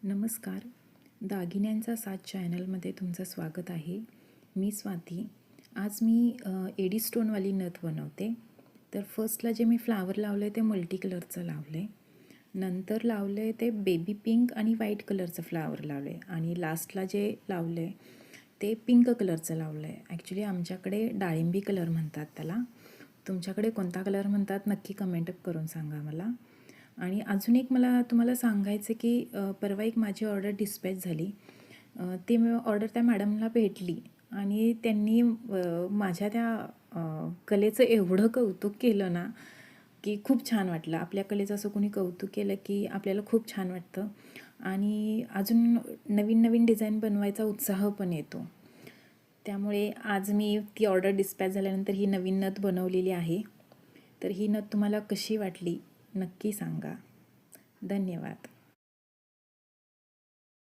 नमस्कार. दागिन्यांचा साथ चॅनलमध्ये तुमचं स्वागत आहे. मी स्वाती. आज मी एडी स्टोनवाली नथ बनवते. तर फर्स्टला जे मी फ्लावर लावलं आहे ते मल्टी कलरचं लावलं आहे. नंतर लावलं आहे ते बेबी पिंक आणि व्हाईट कलरचं फ्लावर लावलं आहे. आणि लास्टला जे लावलं आहे ते पिंक कलरचं लावलं आहे. ॲक्च्युली आमच्याकडे डाळिंबी कलर म्हणतात त्याला. तुमच्याकडे कोणता कलर म्हणतात नक्की कमेंट करून सांगा मला. आणि अजून एक मला तुम्हाला सांगायचं की परवा एक माझी ऑर्डर डिस्पॅच झाली. ती ऑर्डर त्या मॅडमला भेटली आणि त्यांनी माझ्या त्या कलेचं एवढं कौतुक केलं ना की खूप छान वाटलं. आपल्या कलेचं असं कोणी कौतुक केलं की आपल्याला खूप छान वाटतं आणि अजून नवीन नवीन डिझाईन बनवायचा उत्साह पण येतो. त्यामुळे आज मी ती ऑर्डर डिस्पॅच झाल्यानंतर ही नवीन नथ बनवलेली आहे. तर ही नथ तुम्हाला कशी वाटली नक्की सांगा. धन्यवाद.